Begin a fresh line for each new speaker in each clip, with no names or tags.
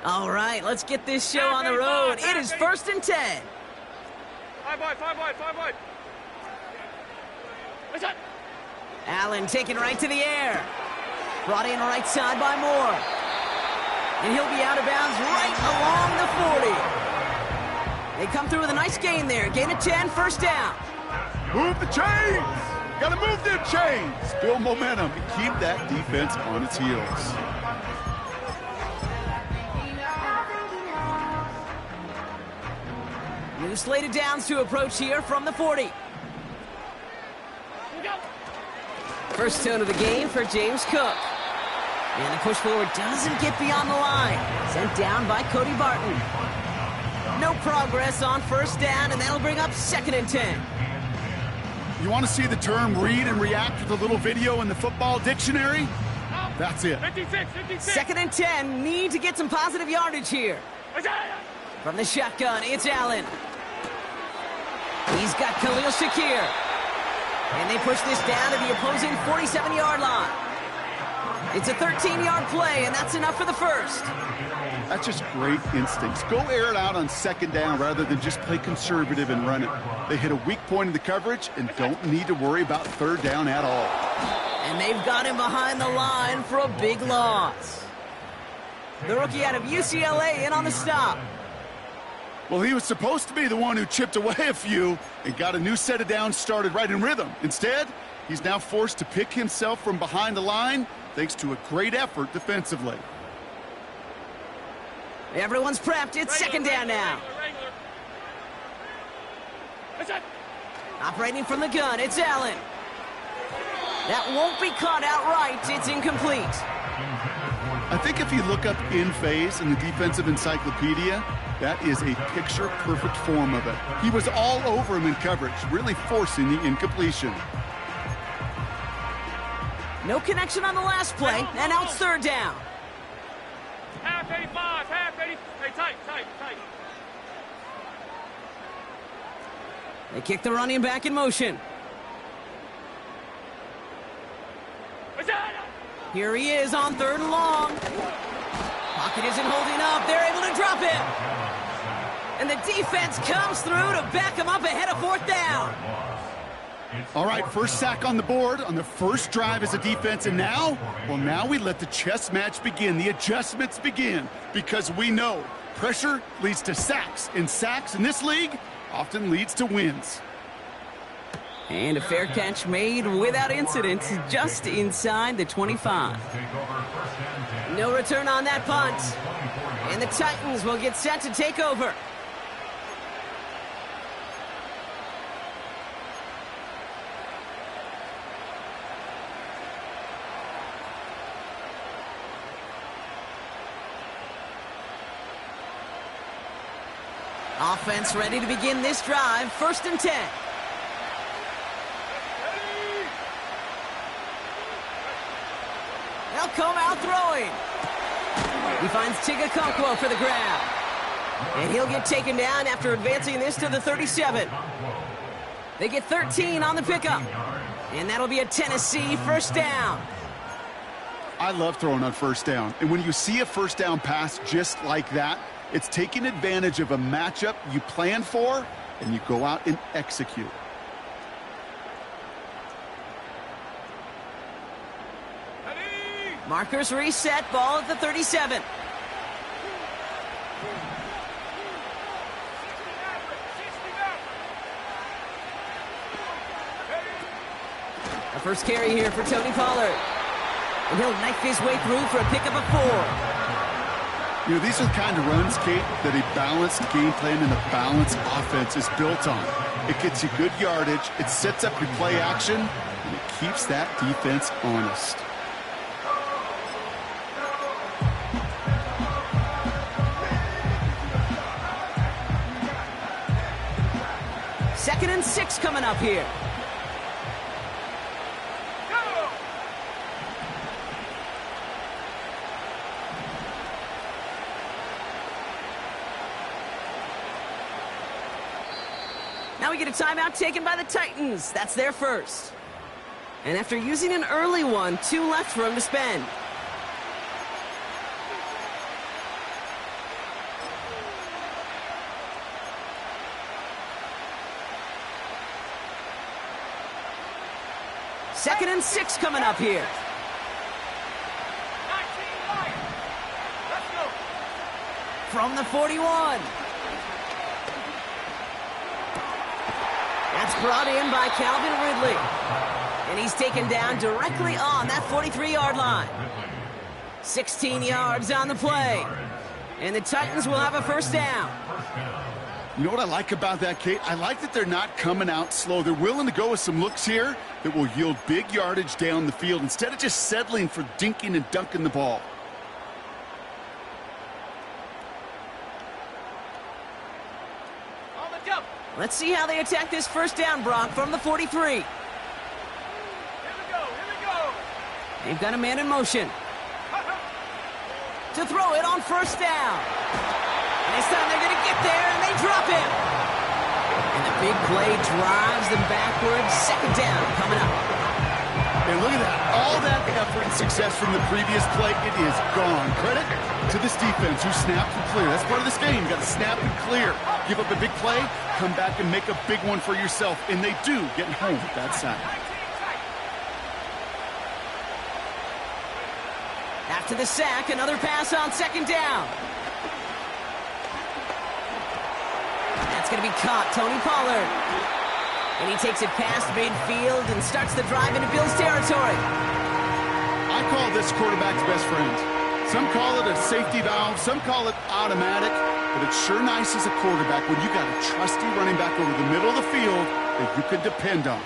All right, let's get this show on the road. It is 1st and 10.
5 wide.
Allen taken right to the air. Brought in right side by Moore. And he'll be out of bounds right along the 40. They come through with a nice gain there. Gain of 10, first down.
Move the chains! Gotta move them chains! Build momentum and keep that defense on its heels.
New slate of downs to approach here from the 40. First tone of the game for James Cook. And the push forward doesn't get beyond the line. Sent down by Cody Barton. No progress on first down, and that'll bring up 2nd and 10.
You want to see the term read and react with a little video in the football dictionary? That's it.
56.
2nd and 10, need to get some positive yardage here. From the shotgun, it's Allen. He's got Khalil Shakir. And they push this down to the opposing 47-yard line. It's a 13-yard play, and that's enough for the first.
That's just great instincts. Go air it out on 2nd down rather than just play conservative and run it. They hit a weak point in the coverage and don't need to worry about 3rd down at all.
And they've got him behind the line for a big loss. The rookie out of UCLA in on the stop.
Well, he was supposed to be the one who chipped away a few and got a new set of downs started right in rhythm. Instead, he's now forced to pick himself from behind the line thanks to a great effort defensively.
Everyone's prepped. It's 2nd down now. Operating from the gun, it's Allen. That won't be caught outright. It's incomplete.
I think if you look up in phase in the defensive encyclopedia, that is a picture-perfect form of it. He was all over him in coverage, really forcing the incompletion.
No connection on the last play, and now it's 3rd down.
Half 85, half 80. Hey, tight.
They kick the running back in motion. Here he is on 3rd and long. Pocket isn't holding up. They're able to drop it. And the defense comes through to back him up ahead of 4th down.
All right, first sack on the board on the first drive as a defense, and now we let the chess match begin, the adjustments begin, because we know pressure leads to sacks, and sacks in this league often leads to wins.
And a fair catch made without incident, just inside the 25. No return on that punt, and the Titans will get set to take over. Offense ready to begin this drive. 1st and 10. They'll come out throwing. He finds Tigakonkwo for the grab. And he'll get taken down after advancing this to the 37. They get 13 on the pickup. And that'll be a Tennessee 1st down.
I love throwing on 1st down. And when you see a 1st down pass just like that, it's taking advantage of a matchup you plan for, and you go out and execute.
Markers reset, ball at the 37. A first carry here for Tony Pollard. And he'll knife his way through for a pickup of 4.
You know, these are the kind of runs, Kate, that a balanced game plan and a balanced offense is built on. It gets you good yardage, it sets up your play action, and it keeps that defense honest.
Second and 6 coming up here. Now we get a timeout taken by the Titans. That's their first. And after using an early one, 2 left for him to spend. 2nd and 6 coming up here.
19 right. Let's go.
From the 41. That's brought in by Calvin Ridley. And he's taken down directly on that 43-yard line. 16 yards on the play. And the Titans will have a first down.
You know what I like about that, Kate? I like that they're not coming out slow. They're willing to go with some looks here that will yield big yardage down the field instead of just settling for dinking and dunking the ball.
On the jump.
Let's see how they attack this first down, Brock, from the 43.
Here we go. Here we go.
They've got a man in motion. To throw it on first down. And this time they're going to get there, and they drop him. And the big play drives them backwards. Second down coming up.
And look at that. All that effort and success from the previous play, it is gone. Credit to this defense who snapped and clear. That's part of this game. You got to snap and clear. Give up a big play, come back and make a big one for yourself. And they do, getting home with that side.
After the sack, another pass on second down. That's going to be caught, Tony Pollard. And he takes it past midfield and starts the drive into Bills territory.
I call this quarterback's best friend. Some call it a safety valve, some call it automatic, but it's sure nice as a quarterback when you got a trusty running back over the middle of the field that you can depend on.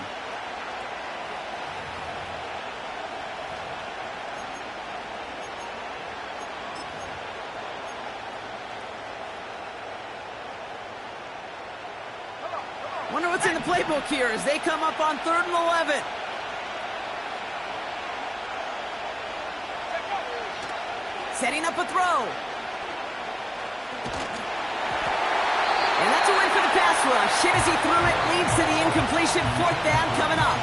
Wonder what's in the playbook here as they come up on 3rd and 11. Setting up a throw. And that's a win for the pass rush. Hit as he threw it, leads to the incompletion. 4th down coming up.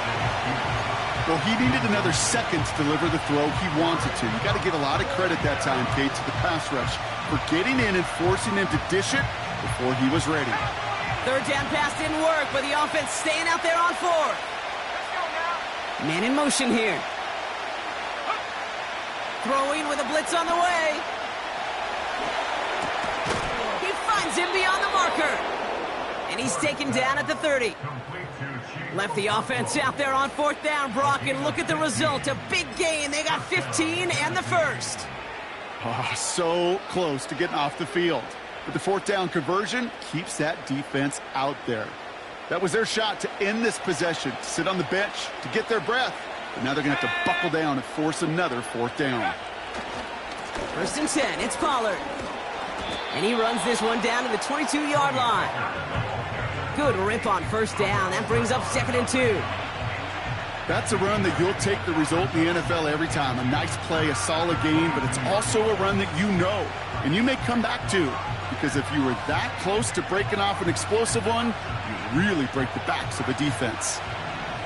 Well, he needed another second to deliver the throw he wanted to. You got to give a lot of credit that time, Kate, to the pass rush for getting in and forcing him to dish it before he was ready.
3rd down pass didn't work, but the offense staying out there on 4th. Man in motion here. Throwing with a blitz on the way. He finds him beyond the marker. And he's taken down at the 30. Left the offense out there on 4th down, Brock, and look at the result. A big gain. They got 15 and the first.
Oh, so close to getting off the field. But the 4th down conversion keeps that defense out there. That was their shot to end this possession, to sit on the bench, to get their breath. But now they're going to have to buckle down and force another 4th down.
1st and 10, it's Pollard. And he runs this one down to the 22-yard line. Good rip on 1st down. That brings up 2nd and 2.
That's a run that you'll take the result in the NFL every time. A nice play, a solid game, but it's also a run that you know and you may come back to. Because if you were that close to breaking off an explosive one, you really break the backs of a defense.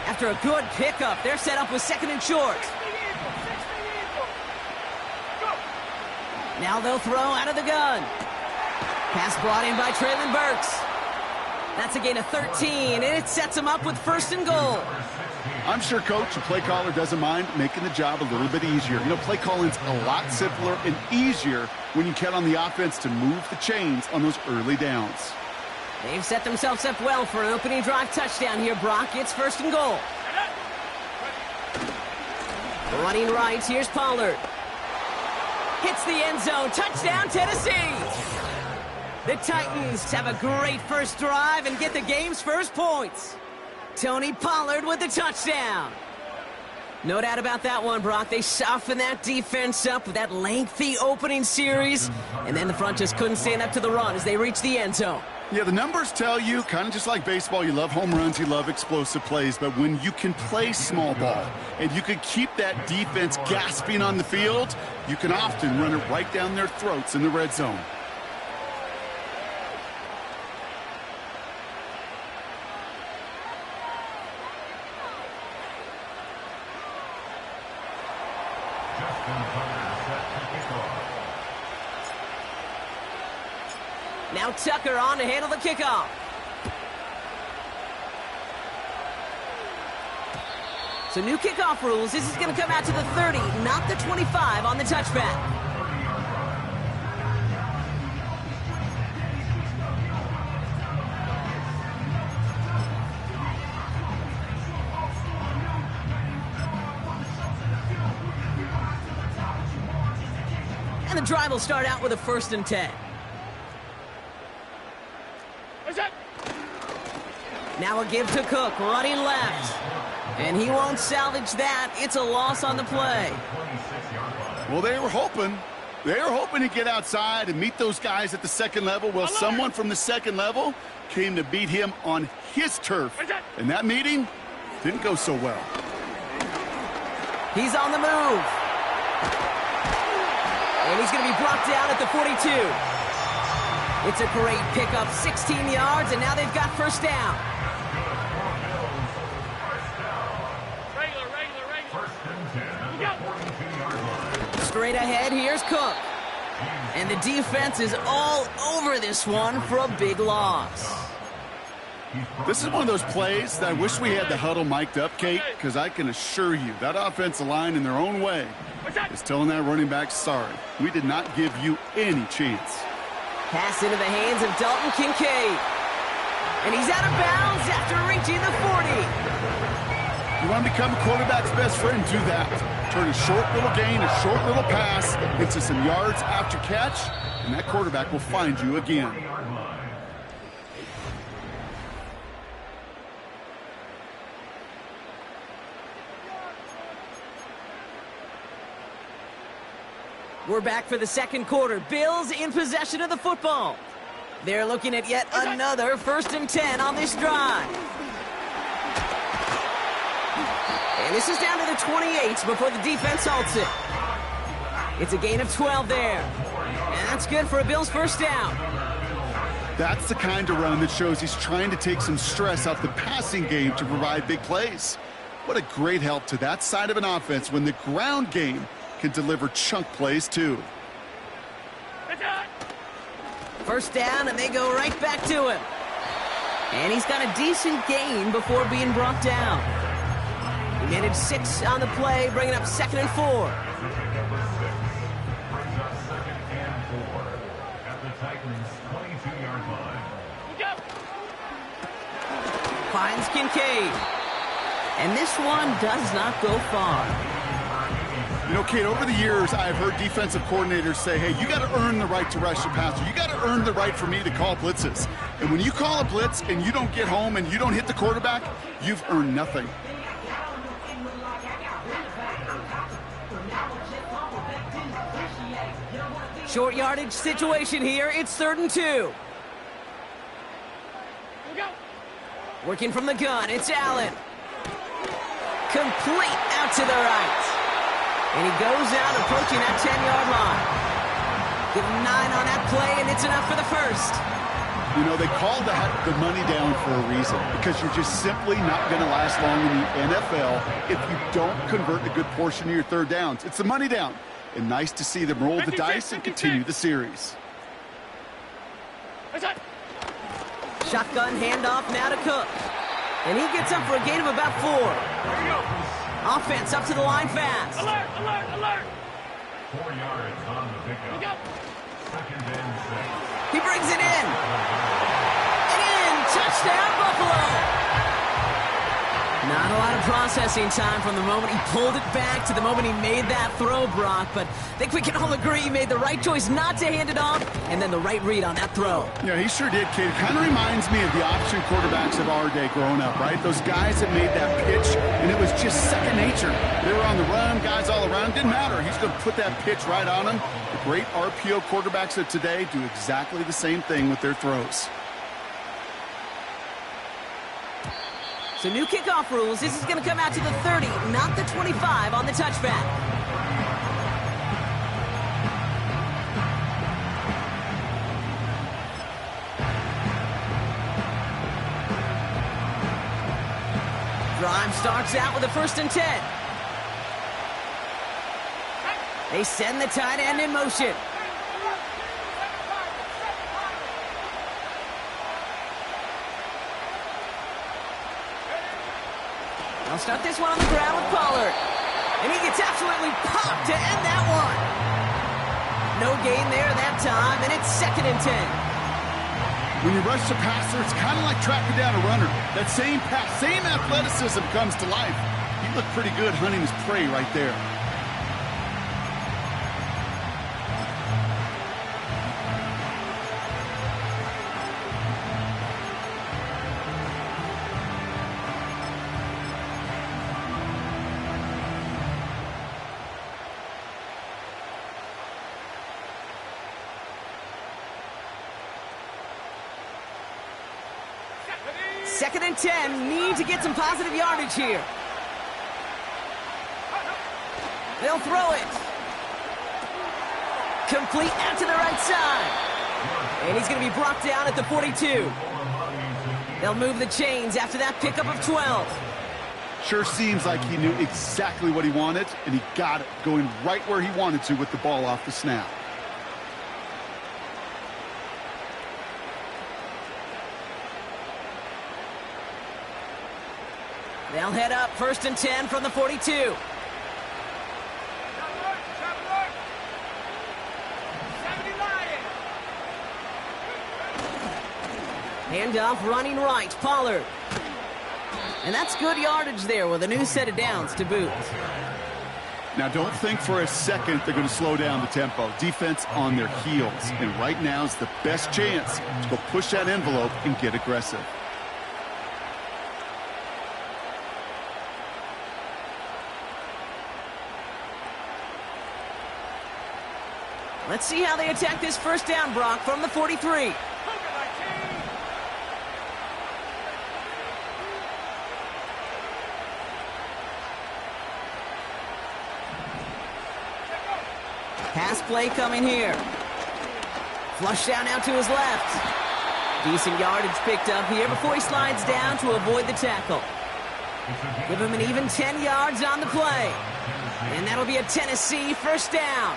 After a good pickup, they're set up with 2nd and short. Now they'll throw out of the gun. Pass brought in by Treylon Burks. That's a gain of 13, and it sets them up with 1st and goal.
I'm sure Coach, the play caller, doesn't mind making the job a little bit easier. You know, play calling's a lot simpler and easier when you count on the offense to move the chains on those early downs.
They've set themselves up well for an opening drive touchdown here, Brock. It's 1st and goal. Running right, here's Pollard. Hits the end zone. Touchdown, Tennessee. The Titans have a great first drive and get the game's first points. Tony Pollard with the touchdown. No doubt about that one, Brock. They softened that defense up with that lengthy opening series, and then the front just couldn't stand up to the run as they reached the end zone.
Yeah, the numbers tell you, kind of just like baseball, you love home runs, you love explosive plays, but when you can play small ball and you can keep that defense gasping on the field, you can often run it right down their throats in the red zone.
Now Tucker on to handle the kickoff. So new kickoff rules. This is going to come out to the 30, not the 25 on the touchback. And the drive will start out with a 1st and 10. Now a give to Cook, running left. And he won't salvage that. It's a loss on the play.
Well, they were hoping to get outside and meet those guys at the second level. Well, someone from the second level came to beat him on his turf. And that meeting didn't go so well.
He's on the move. And he's going to be brought down at the 42. It's a great pickup, 16 yards, and now they've got 1st down. Straight ahead, here's Cook. And the defense is all over this one for a big loss.
This is one of those plays that I wish we had the huddle mic'd up, Kate, because I can assure you that offensive line in their own way is telling that running back, sorry, we did not give you any chance.
Pass into the hands of Dalton Kincaid. And he's out of bounds after reaching the 40.
You want to become a quarterback's best friend, do that. Turn a short little gain, a short little pass into some yards after catch, and that quarterback will find you again.
We're back for the second quarter. Bills in possession of the football. They're looking at yet another 1st and 10 on this drive. And this is down to the 28 before the defense halts it. It's a gain of 12 there. And that's good for a Bills 1st down.
That's the kind of run that shows he's trying to take some stress out the passing game to provide big plays. What a great help to that side of an offense when the ground game can deliver chunk plays too.
1st down, and they go right back to him. And he's got a decent gain before being brought down. He managed 6 on the play, bringing up 2nd and 4. Finds Kincaid. And this one does not go far.
You know, Kate, over the years, I've heard defensive coordinators say, hey, you got to earn the right to rush the passer. You got to earn the right for me to call blitzes. And when you call a blitz and you don't get home and you don't hit the quarterback, you've earned nothing.
Short yardage situation here. It's 3rd and 2. Working from the gun, it's Allen. Complete out to the right. And he goes out approaching that 10-yard line. Give him 9 on that play, and it's enough for the 1st.
You know, they call that the money down for a reason, because you're just simply not going to last long in the NFL if you don't convert a good portion of your 3rd downs. It's the money down. And nice to see them roll the dice and continue the series.
Shotgun handoff now to Cook. And he gets up for a gain of about 4. Offense up to the line fast.
Alert, alert, alert.
4 yards on the pickup. 2nd and 6.
He brings it in. Touchdown, Buffalo. Not a lot of processing time from the moment he pulled it back to the moment he made that throw, Brock. But I think we can all agree he made the right choice not to hand it off, and then the right read on that throw.
Yeah, he sure did, kid. It kind of reminds me of the option quarterbacks of our day growing up, right? Those guys that made that pitch, and it was just second nature. They were on the run, guys all around. Didn't matter. He's going to put that pitch right on him. The great RPO quarterbacks of today do exactly the same thing with their throws.
So new kickoff rules. This is going to come out to the 30, not the 25 on the touchback. Drive starts out with a 1st and 10. They send the tight end in motion. They'll start this one on the ground with Pollard. And he gets absolutely popped to end that one. No gain there that time, and it's 2nd and 10.
When you rush the passer, it's kind of like tracking down a runner. That same pass, same athleticism comes to life. He looked pretty good hunting his prey right there.
Second and 10, need to get some positive yardage here. They'll throw it. Complete out to the right side. And he's going to be brought down at the 42. They'll move the chains after that pickup of 12.
Sure seems like he knew exactly what he wanted, and he got it, going right where he wanted to with the ball off the snap.
They'll head up 1st and 10 from the 42. Handoff running right, Pollard. And that's good yardage there with a new set of downs to boot.
Now, don't think for a second they're going to slow down the tempo. Defense on their heels. And right now is the best chance to go push that envelope and get aggressive.
Let's see how they attack this 1st down, Brock, from the 43. Pass play coming here. Flush down out to his left. Decent yardage picked up here before he slides down to avoid the tackle. Give him an even 10 yards on the play. And that'll be a Tennessee 1st down.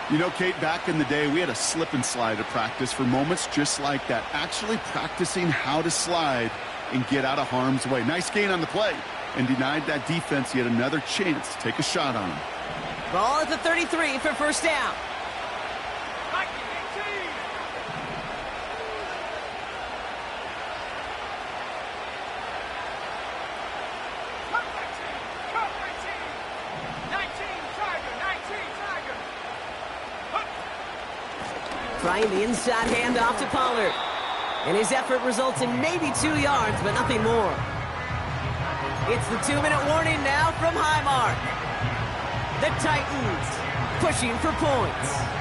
You know, Kate, back in the day, we had a slip and slide at practice for moments just like that. Actually practicing how to slide and get out of harm's way. Nice gain on the play and denied that defense yet another chance to take a shot on him.
Ball at the 33 for 1st down. Trying the inside handoff to Pollard. And his effort results in maybe 2 yards, but nothing more. It's the 2-minute warning now from Highmark. The Titans pushing for points.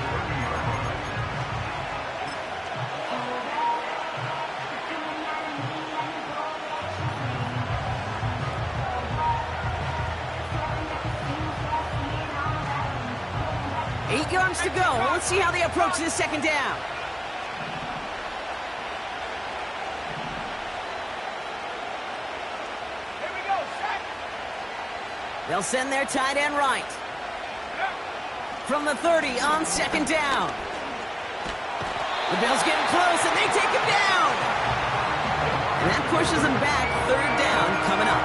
Eight yards to go. Let's see how they approach this 2nd down.
Here we go, set.
They'll send their tight end right. From the 30 on 2nd down. The Bills getting close, and they take him down. And that pushes him back. 3rd down coming up.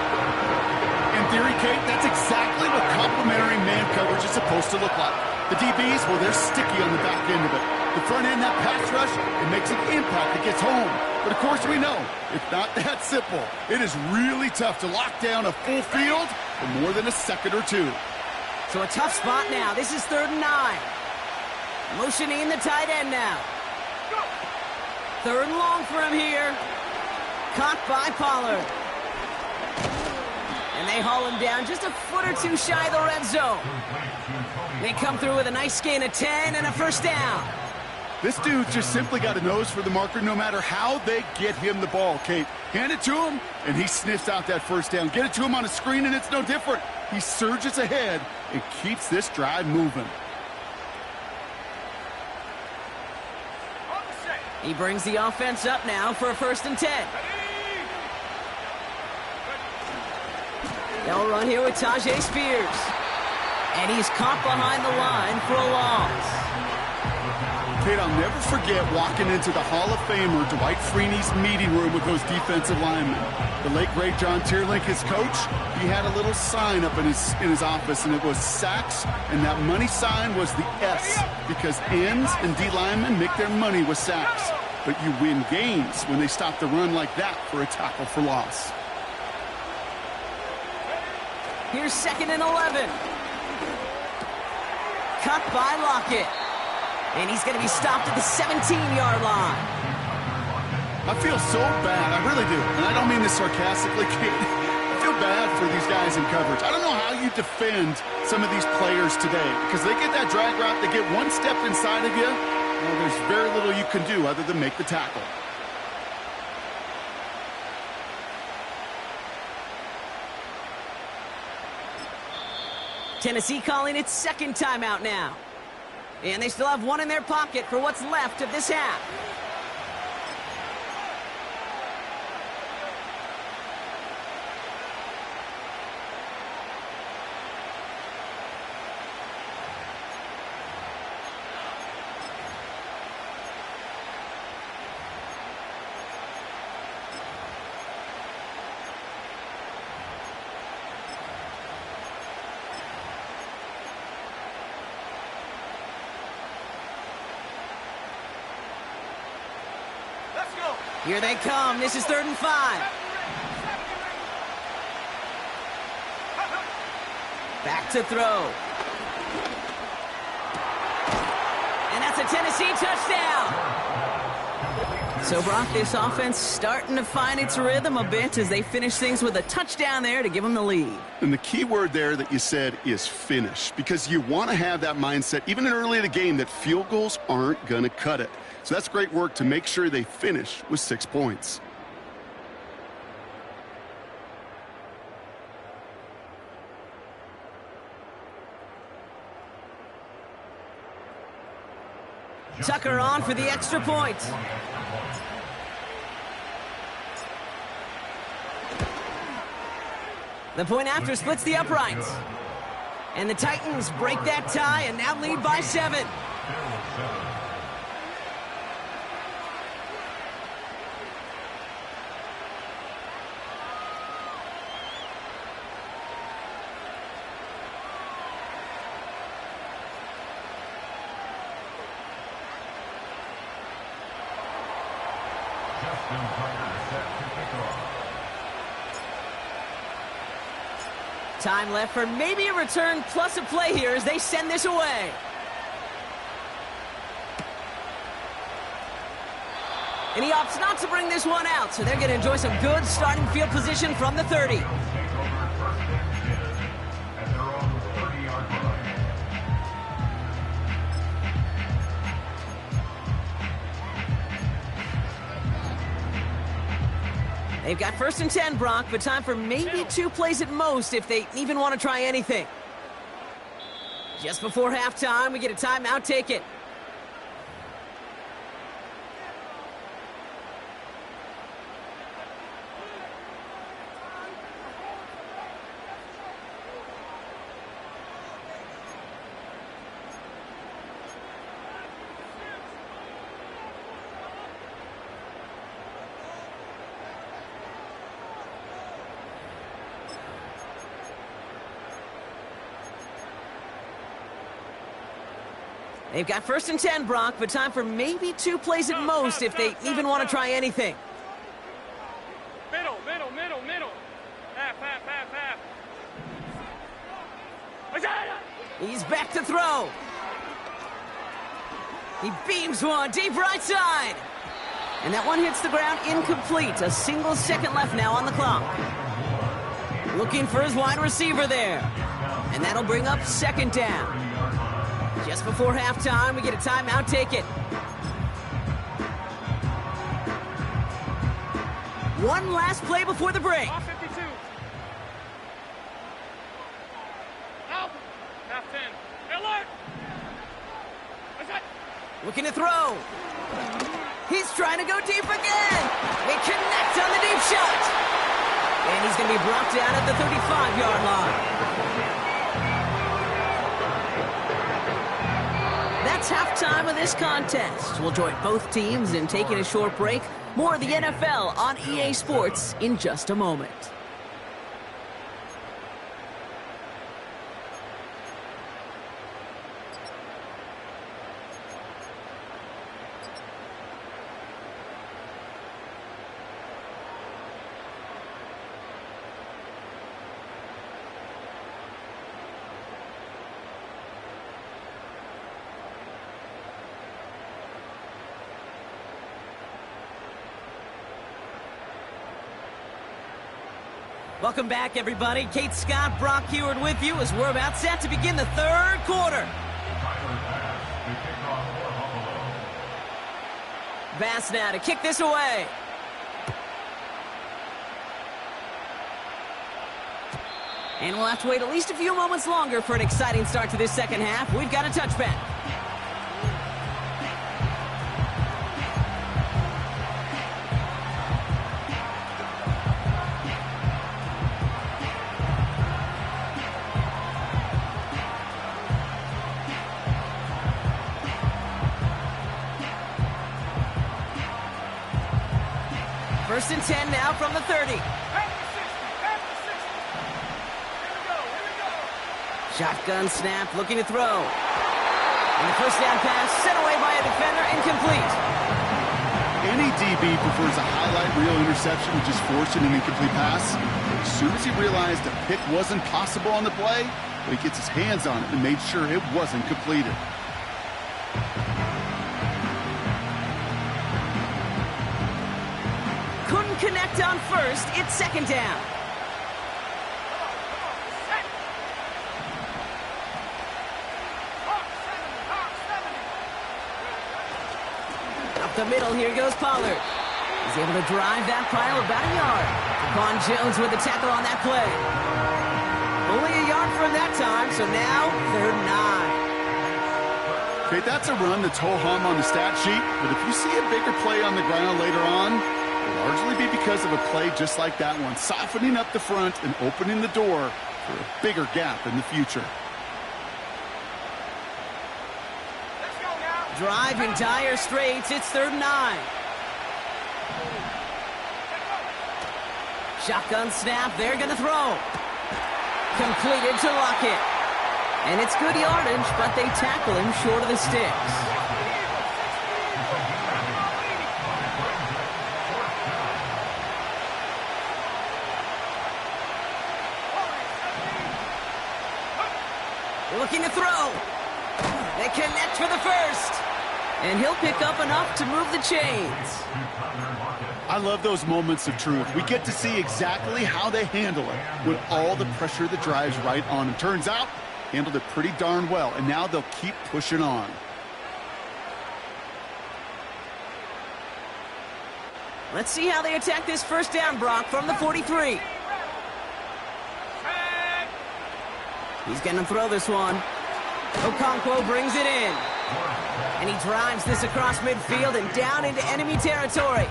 In theory, Kate, that's exactly what complementary man coverage is supposed to look like. The DBs, well, they're sticky on the back end of it. The front end, that pass rush, it makes an impact. It gets home. But, of course, we know it's not that simple. It is really tough to lock down a full field for more than a second or two.
So a tough spot now. This is 3rd and 9. Motioning the tight end now. 3rd and long for him here. Caught by Pollard. And they haul him down just a foot or two shy of the red zone. They come through with a nice gain of 10 and a 1st down.
This dude just simply got a nose for the marker no matter how they get him the ball, Kate. Hand it to him, and he sniffs out that 1st down. Get it to him on a screen, and it's no different. He surges ahead and keeps this drive moving.
He brings the offense up now for a 1st and 10. They'll run here with Tyjae Spears. And he's caught behind the line for a loss.
Kate, I'll never forget walking into the Hall of Famer Dwight Freeney's meeting room with those defensive linemen. The late, great John Tierlink, his coach, he had a little sign up in his office, and it was sacks, and that money sign was the S, because ends and D linemen make their money with sacks. But you win games when they stop the run like that for a tackle for loss.
Here's 2nd and 11. Cut by Lockett. And he's going to be stopped at the 17-yard line.
I feel so bad. I really do. And I don't mean this sarcastically, Kate. I feel bad for these guys in coverage. I don't know how you defend some of these players today, because they get that drag route, they get one step inside of you, well, there's very little you can do other than make the tackle.
Tennessee calling its 2nd timeout now. And they still have one in their pocket for what's left of this half. Here they come. This is 3rd and 5. Back to throw. And that's a Tennessee touchdown. So, Brock, this offense starting to find its rhythm a bit as they finish things with a touchdown there to give them the lead.
And the key word there that you said is finish, because you want to have that mindset, even early in the game, that field goals aren't going to cut it. So that's great work to make sure they finish with 6 points.
Tucker on for the extra point. The point after splits the uprights. And the Titans break that tie and now lead by 7. Time left for maybe a return plus a play here as they send this away. And he opts not to bring this one out, so they're going to enjoy some good starting field position from the 30. They've got 1st and 10, Brock, but time for maybe 2 plays at most if they even want to try anything. Just before halftime, we get a timeout. Take it. They've got 1st and 10, Brock, but time for maybe 2 plays at most if they even want to try anything.
Middle. Half.
He's back to throw. He beams one deep right side. And that one hits the ground incomplete. A single second left now on the clock. Looking for his wide receiver there. And that'll bring up 2nd down. Just before halftime, we get a timeout. Take it. One last play before the break.
Off 52. Out. Half 10. Alert.
Looking to throw. He's trying to go deep again. They connect on the deep shot. And he's going to be brought down at the 35-yard line. That's halftime of this contest. We'll join both teams in taking a short break. More of the NFL on EA Sports in just a moment. Welcome back, everybody. Kate Scott, Brock Heward with you as we're about set to begin the third quarter. Bass now to kick this away. And we'll have to wait at least a few moments longer for an exciting start to this second half. We've got a touchback. First and 10 now from the 30. Shotgun snap, looking to throw. And the first down pass sent away by a defender, incomplete.
Any DB prefers a highlight reel interception with just forcing an incomplete pass. As soon as he realized a pick wasn't possible on the play, he gets his hands on it and made sure it wasn't completed.
Couldn't connect on first. It's second down. Up the middle, here goes Pollard. He's able to drive that pile about a yard. Vaughn Jones with the tackle on that play. Only a yard from that time, so now third and 9.
Okay, that's a run that's ho-hum on the stat sheet, but if you see a bigger play on the ground later on, it'll largely be because of a play just like that one, softening up the front and opening the door for a bigger gap in the future.
Drive in dire straits. It's third and 9. Shotgun snap. They're going to throw. Completed to Lockett. And it's good yardage, but they tackle him short of the sticks. Looking to throw. They connect for the first. And he'll pick up enough to move the chains.
I love those moments of truth. We get to see exactly how they handle it when all the pressure that drives right on them. Turns out, handled it pretty darn well, and now they'll keep pushing on.
Let's see how they attack this first down, Brock, from the 43. He's going to throw this one. Okonkwo brings it in. And he drives this across midfield and down into enemy territory.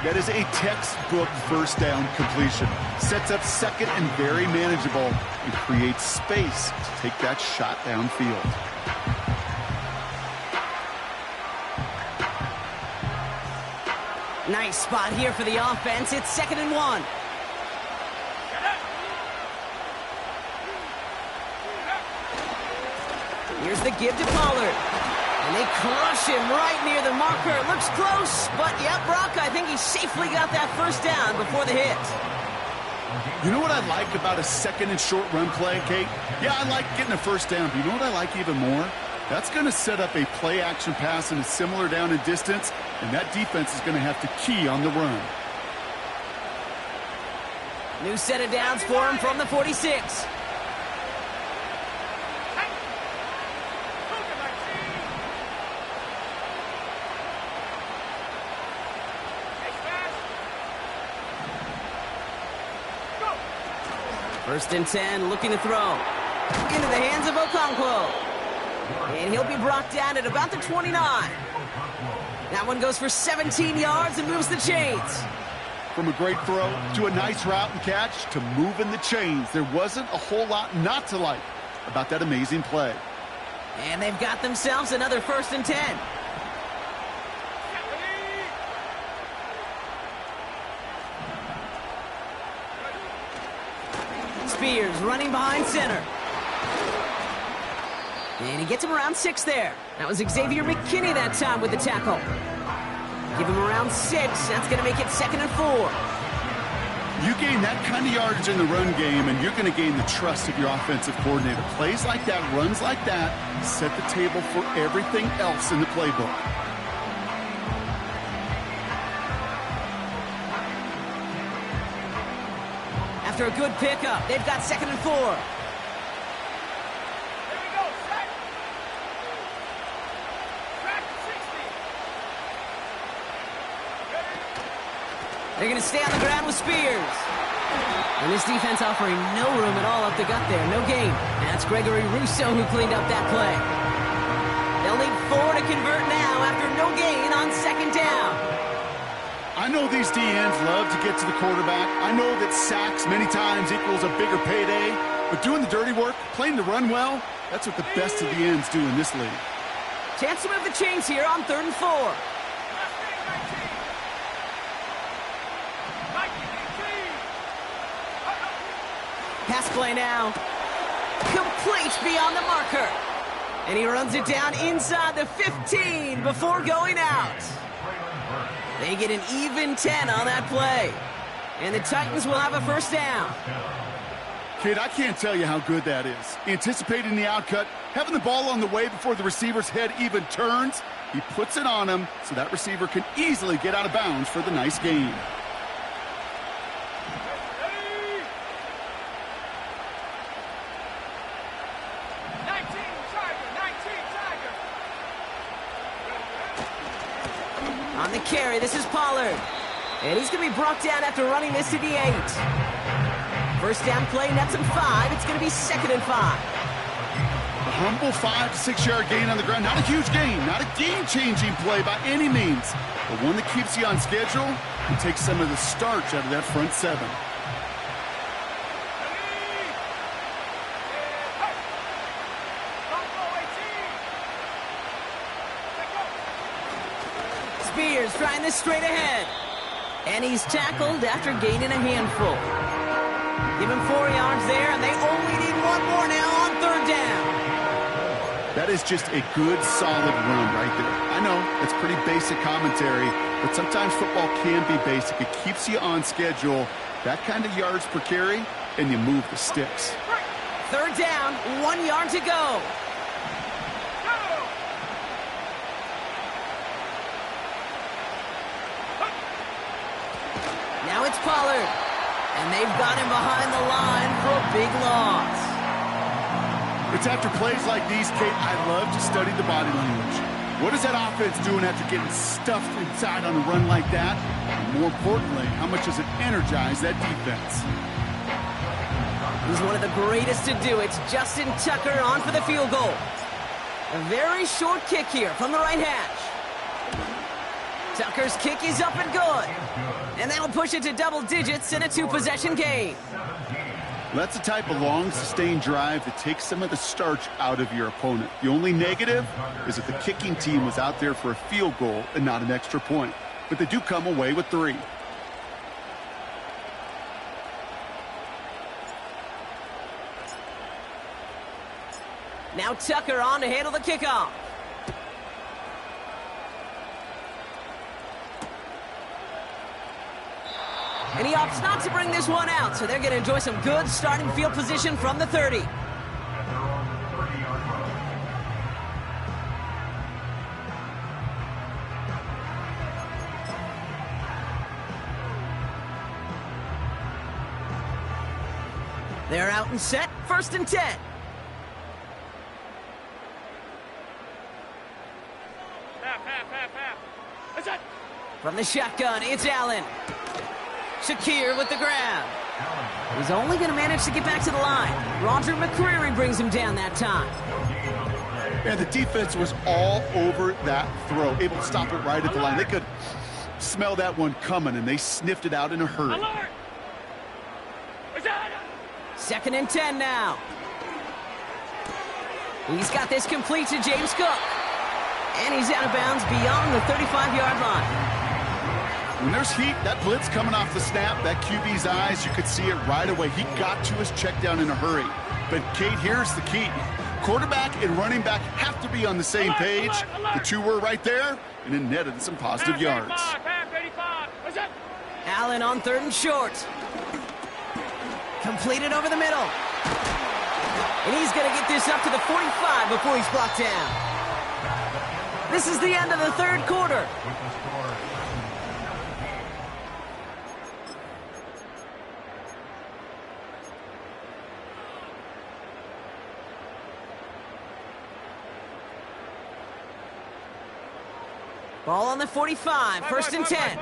That is a textbook first down completion. Sets up second and very manageable and creates space to take that shot downfield.
Nice spot here for the offense. It's second and 1. Here's the give to Pollard. And they crush him right near the marker. It looks close, but yeah, Brock, I think he safely got that first down before the hit.
You know what I like about a second and short run play, Kate? Yeah, I like getting a first down, but you know what I like even more? That's going to set up a play action pass in a similar down and distance, and that defense is going to have to key on the run.
New set of downs for him from the 46. First and 10, looking to throw. Into the hands of Okonkwo. And he'll be brought down at about the 29. That one goes for 17 yards and moves the chains.
From a great throw to a nice route and catch to moving the chains. There wasn't a whole lot not to like about that amazing play.
And they've got themselves another 1st and 10. Spears running behind center. And he gets him around 6 there. That was Xavier McKinney that time with the tackle. Give him around 6. That's going to make it 2nd and 4.
You gain that kind of yardage in the run game, and you're going to gain the trust of your offensive coordinator. Plays like that, runs like that, set the table for everything else in the playbook.
After a good pickup, they've got 2nd and 4. They're going to stay on the ground with Spears. And this defense offering no room at all up the gut there. No gain. That's Gregory Rousseau who cleaned up that play. They'll need 4 to convert now after no gain on 2nd down.
I know these DNs love to get to the quarterback. I know that sacks many times equals a bigger payday. But doing the dirty work, playing the run well, that's what the best of the ends do in this league.
Chance to move the chains here on 3rd and 4. Pass play now. Complete beyond the marker. And he runs it down inside the 15 before going out. They get an even 10 on that play. And the Titans will have a 1st down.
Kid, I can't tell you how good that is. Anticipating the outcut, having the ball on the way before the receiver's head even turns. He puts it on him so that receiver can easily get out of bounds for the nice gain.
On the carry, this is Pollard. And he's going to be brought down after running this to the 8. 1st down play, nets him 5. It's going to be 2nd and 5.
A humble 5 to 6 yard gain on the ground. Not a huge gain, not a game-changing play by any means, but one that keeps you on schedule and takes some of the starch out of that front 7.
Spears trying this straight ahead. And he's tackled after gaining a handful. Give him 4 yards there, and they only need 1 more now on 3rd down.
That is just a good, solid run right there. I know, it's pretty basic commentary, but sometimes football can be basic. It keeps you on schedule. That kind of yards per carry, and you move the sticks.
3rd down, 1 yard to go. Now it's Pollard. And they've got him behind the line for a big loss.
It's after plays like these, Kate, I love to study the body language. What is that offense doing after getting stuffed inside on a run like that? And more importantly, how much does it energize that defense?
He's one of the greatest to do it. Justin Tucker on for the field goal. A very short kick here from the right hash. Tucker's kick is up and good. And that'll push it to double digits in a 2-possession game.
That's the type of long, sustained drive that takes some of the starch out of your opponent. The only negative is that the kicking team was out there for a field goal and not an extra point. But they do come away with 3.
Now Tucker on to handle the kickoff. And he opts not to bring this one out, so they're going to enjoy some good starting field position from the 30. They're out and set, 1st and 10.
Half.
From the shotgun, it's Allen. Shakir with the grab. He's only going to manage to get back to the line. Roger McCreary brings him down that time.
And the defense was all over that throw, able to stop it right at the line. They could smell that one coming, and they sniffed it out in a hurry.
Alert!
2nd and 10 now. He's got this complete to James Cook. And he's out of bounds beyond the 35-yard line.
When there's heat, that blitz coming off the snap, that QB's eyes, you could see it right away. He got to his check down in a hurry. But, Kate, here's the key. Quarterback and running back have to be on the same page. The two were right there, and it netted some positive yards.
Allen on 3rd and short. Completed over the middle. And he's going to get this up to the 45 before he's blocked down. This is the end of the 3rd quarter. Ball on the 45, 1st and 10.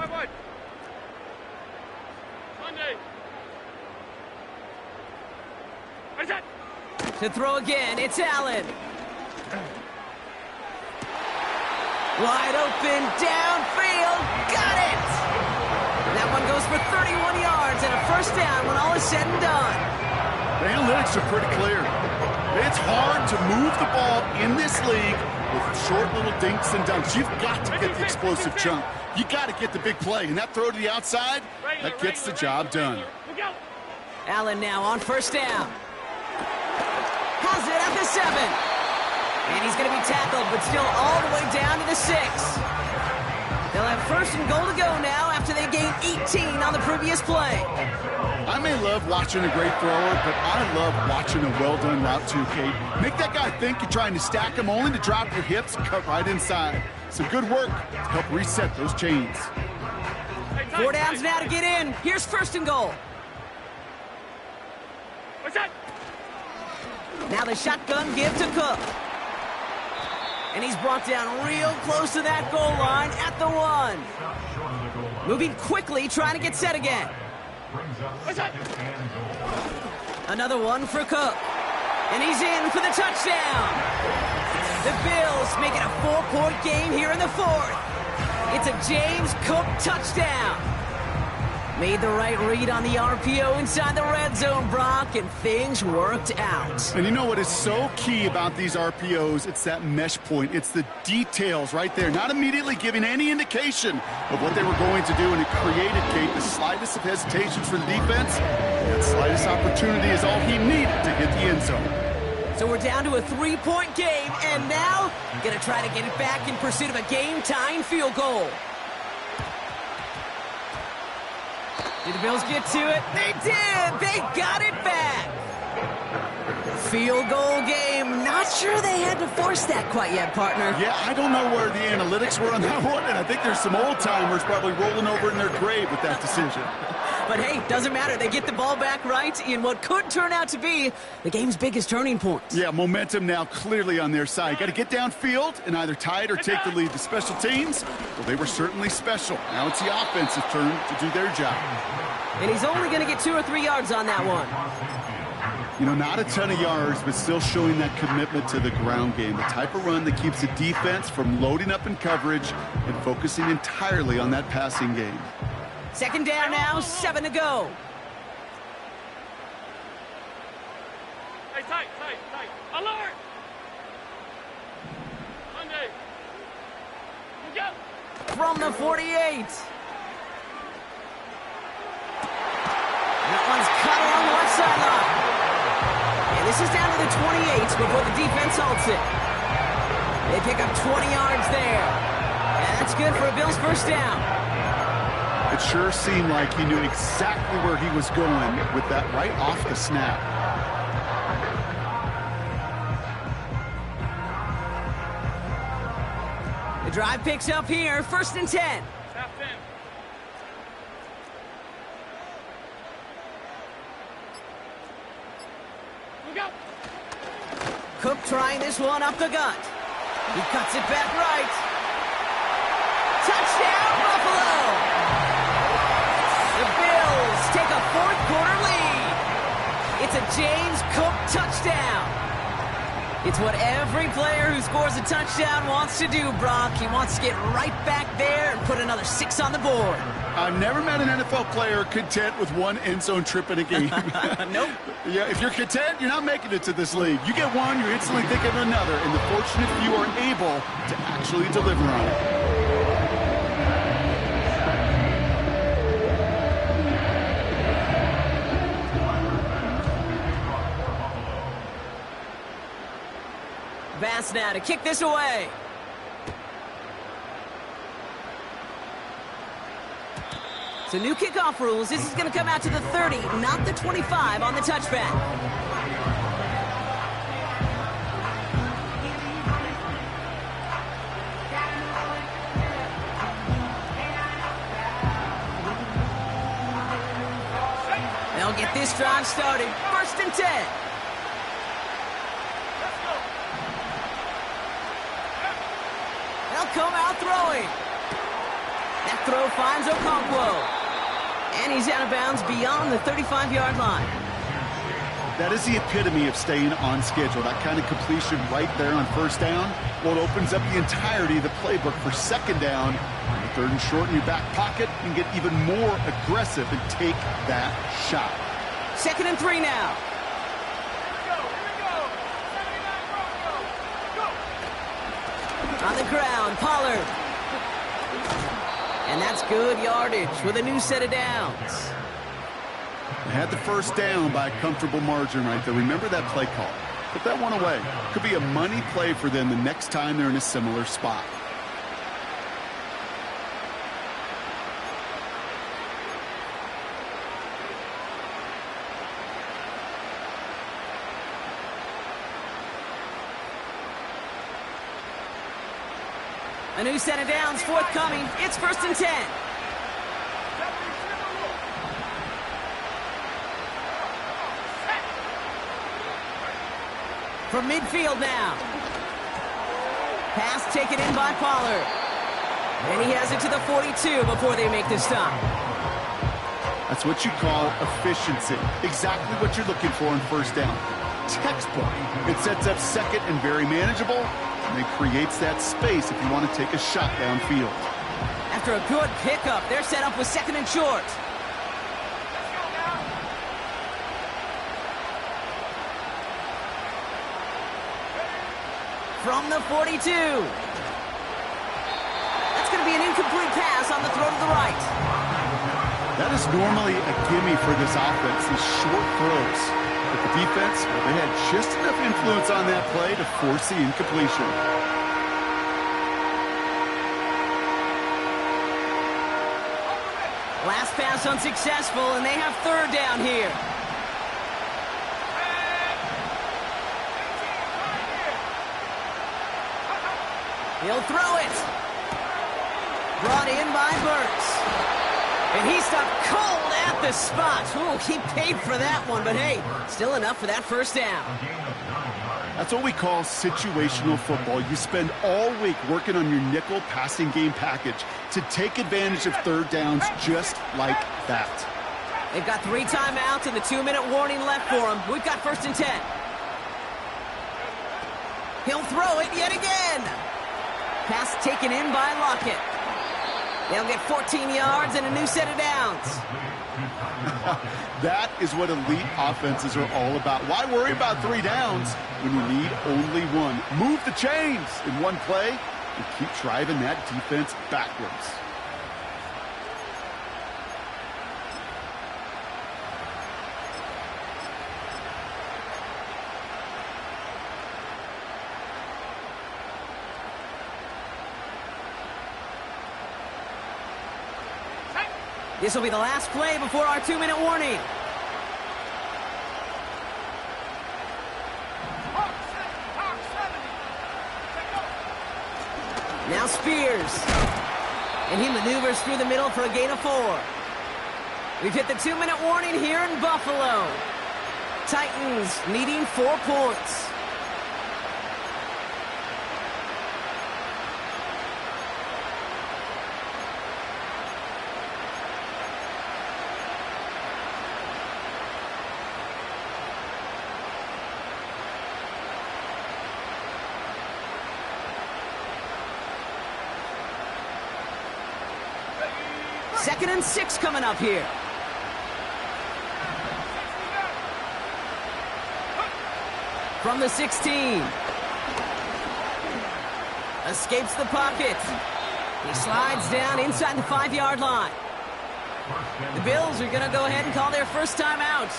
To throw again, it's Allen. Wide open, downfield, got it! That one goes for 31 yards and a 1st down when all is said and done.
The analytics are pretty clear. It's hard to move the ball in this league with short little dinks and dunks. You've got to get the explosive chunk. You got to get the big play, and that throw to the outside, that gets the job done.
Allen now on 1st down. Has it at the 7. And he's going to be tackled, but still all the way down to the 6. They'll have 1st and goal to go now after they gained 18 on the previous play.
I may love watching a great thrower, but I love watching a well-done route too, Kate. Make that guy think you're trying to stack him only to drop your hips and cut right inside. Some good work to help reset those chains.
4 downs now to get in. Here's 1st and goal.
What's that?
Now the shotgun give to Cook. And he's brought down real close to that goal line at the 1. Moving quickly, trying to get set again. Another one for Cook. And he's in for the touchdown. The Bills make it a 4-point game here in the 4th. It's a James Cook touchdown. Made the right read on the RPO inside the red zone, Brock, and things worked out.
And you know what is so key about these RPOs? It's that mesh point. It's the details right there. Not immediately giving any indication of what they were going to do, and it created, Kate, the slightest of hesitations for the defense. That slightest opportunity is all he needed to hit the end zone.
So we're down to a 3-point game, and now gonna try to get it back in pursuit of a game-tying field goal. Did the Bills get to it? They did! They got it back! Field goal game. Not sure they had to force that quite yet, partner.
Yeah, I don't know where the analytics were on that one, and I think there's some old-timers probably rolling over in their grave with that decision.
But hey, doesn't matter. They get the ball back right in what could turn out to be the game's biggest turning point.
Yeah, momentum now clearly on their side. Got to get downfield and either tie it or take the lead. The special teams, well, they were certainly special. Now it's the offensive turn to do their job.
And he's only going to get 2 or 3 yards on that one.
You know, not a ton of yards, but still showing that commitment to the ground game. The type of run that keeps the defense from loading up in coverage and focusing entirely on that passing game.
2nd down now, 7 to go.
Hey, tight. Alert! Monday. Go!
From the 48. That one's cut along the left sideline. And this is down to the 28 before the defense halts it. They pick up 20 yards there. And that's good for a Bills 1st down.
It sure seemed like he knew exactly where he was going with that right off the snap.
The drive picks up here, 1st and 10.
Tap in. Go!
Cook trying this one up the gut. He cuts it back right. Touchdown, Buffalo! The Bills take a 4th quarter lead. It's a James Cook touchdown. It's what every player who scores a touchdown wants to do, Brock. He wants to get right back there and put another 6 on the board.
I've never met an NFL player content with one end zone trip in a game.
Nope.
Yeah, if you're content, you're not making it to this league. You get one, you're instantly thinking of another, and the fortunate few are able to actually deliver on it.
Bass now to kick this away. So new kickoff rules. This is going to come out to the 30, not the 25 on the touchback. They'll get this drive started. 1st and 10. They'll come out throwing. That throw finds Okonkwo. And he's out of bounds beyond the 35-yard line.
That is the epitome of staying on schedule. That kind of completion right there on 1st down. Well, it opens up the entirety of the playbook for 2nd down. 3rd and short in your back pocket, and get even more aggressive and take that shot.
2nd and 3 now. On the ground, Pollard. And that's good yardage with a new set of downs.
They had the 1st down by a comfortable margin right there. Remember that play call. Put that one away. Could be a money play for them the next time they're in a similar spot.
A new set of downs forthcoming. It's 1st and 10. From midfield now. Pass taken in by Pollard. And he has it to the 42 before they make the stop.
That's what you call efficiency. Exactly what you're looking for on 1st down. Textbook. It sets up 2nd and very manageable. And it creates that space if you want to take a shot downfield.
After a good pickup, they're set up with 2nd and short. From the 42. That's going to be an incomplete pass on the throw to the right.
That is normally a gimme for this offense, these short throws. But the defense, well, they had just enough influence on that play to force the incompletion.
Last pass unsuccessful, and they have 3rd down here. He'll throw it. Brought in by Burks. And he stopped cold at the spot. Ooh, he paid for that one, but hey, still enough for that 1st down.
That's what we call situational football. You spend all week working on your nickel passing game package to take advantage of 3rd downs just like that.
They've got 3 timeouts and the 2-minute warning left for them. We've got 1st and 10. He'll throw it yet again. Pass taken in by Lockett. They'll get 14 yards and a new set of downs.
That is what elite offenses are all about. Why worry about 3 downs when you need only 1? Move the chains in one play and keep driving that defense backwards.
This will be the last play before our 2-minute warning. Now Spears. And he maneuvers through the middle for a gain of 4. We've hit the 2-minute warning here in Buffalo. Titans needing 4 points. 2nd and 6 coming up here. From the 16. Escapes the pocket. He slides down inside the 5-yard line. The Bills are going to go ahead and call their first timeout.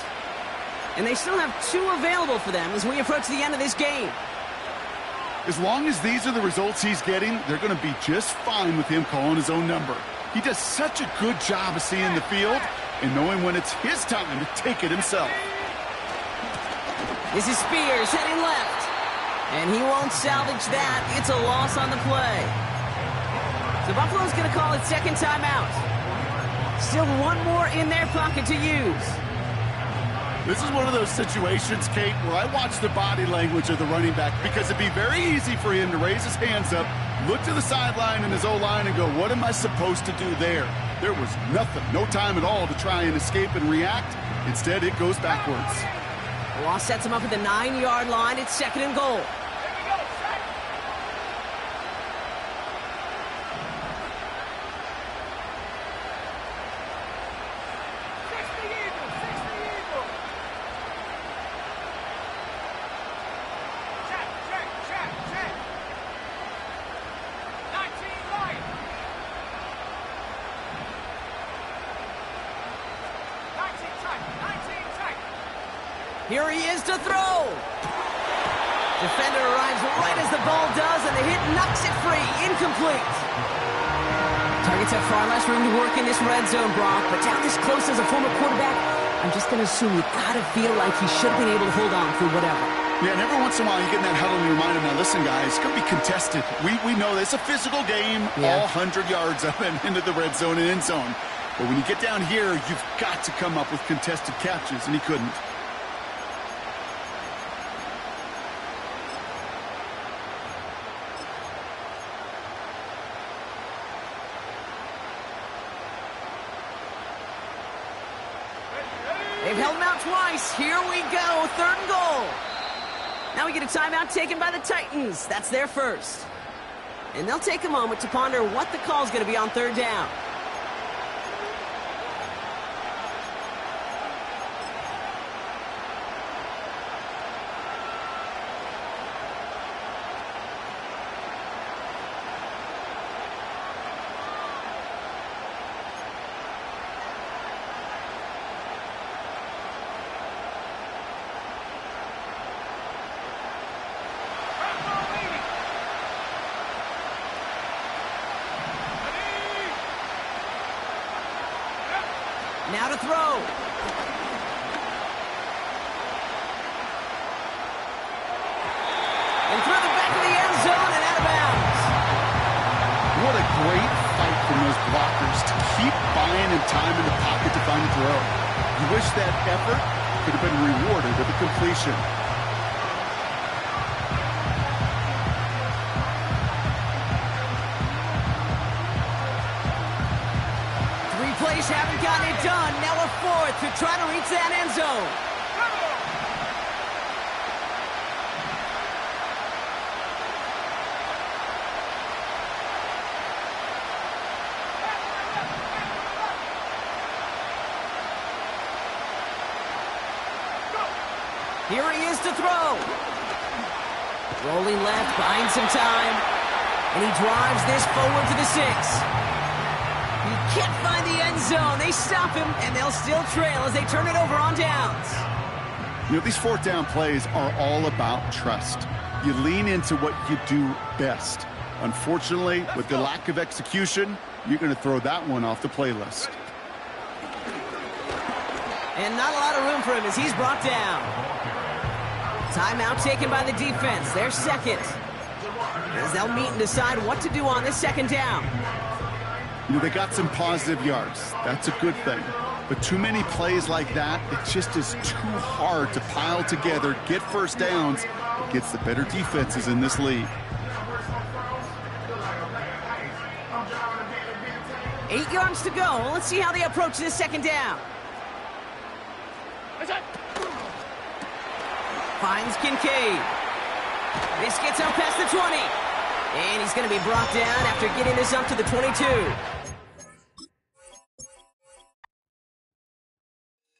And they still have 2 available for them as we approach the end of this game.
As long as these are the results he's getting, they're going to be just fine with him calling his own number. He does such a good job of seeing the field and knowing when it's his time to take it himself.
This is Spears heading left. And he won't salvage that. It's a loss on the play. So Buffalo's going to call its second timeout. Still 1 more in their pocket to use.
This is one of those situations, Kate, where I watch the body language of the running back because it'd be very easy for him to raise his hands up, look to the sideline and his O-line and go, what am I supposed to do there? There was nothing, no time at all to try and escape and react. Instead, it goes backwards.
The loss sets him up at the 9-yard line. It's 2nd and goal. Here he is to throw. Defender arrives right as the ball does, and the hit knocks it free. Incomplete. Targets have far less room to work in this red zone, Brock, but down this close as a former quarterback, I'm just going to assume you got to feel like he should have been able to hold on through whatever.
Yeah, and every once in a while you get in that huddle and you remind him, now listen, guys, it's going to be contested. We know it's a physical game, all 100 yards up and into the red zone and end zone. But when you get down here, you've got to come up with contested catches, and he couldn't.
They've held him out twice. Here we go. 3rd and goal. Now we get a timeout taken by the Titans. That's their first. And they'll take a moment to ponder what the call's going to be on 3rd down. Now to throw. And through the back of the end zone and out of bounds.
What a great fight from those blockers to keep buying him time in the pocket to find a throw. You wish that effort could have been rewarded with a completion.
Plays haven't gotten it done. Now a 4th to try to reach that end zone. Here he is to throw. Rolling left, buying some time. And he drives this forward to the 6. He can't find the end zone. They stop him, and they'll still trail as they turn it over on downs.
You know, these 4th down plays are all about trust. You lean into what you do best. Unfortunately, with the lack of execution, you're going to throw that one off the playlist.
And not a lot of room for him as he's brought down. Timeout taken by the defense. Their second. As they'll meet and decide what to do on this 2nd down.
You know, they got some positive yards. That's a good thing. But too many plays like that, it just is too hard to pile together, get first downs against the better defenses in this league.
8 yards to go. Let's see how they approach this 2nd down. Finds Kincaid. This gets up past the 20. And he's going to be brought down after getting this up to the 22.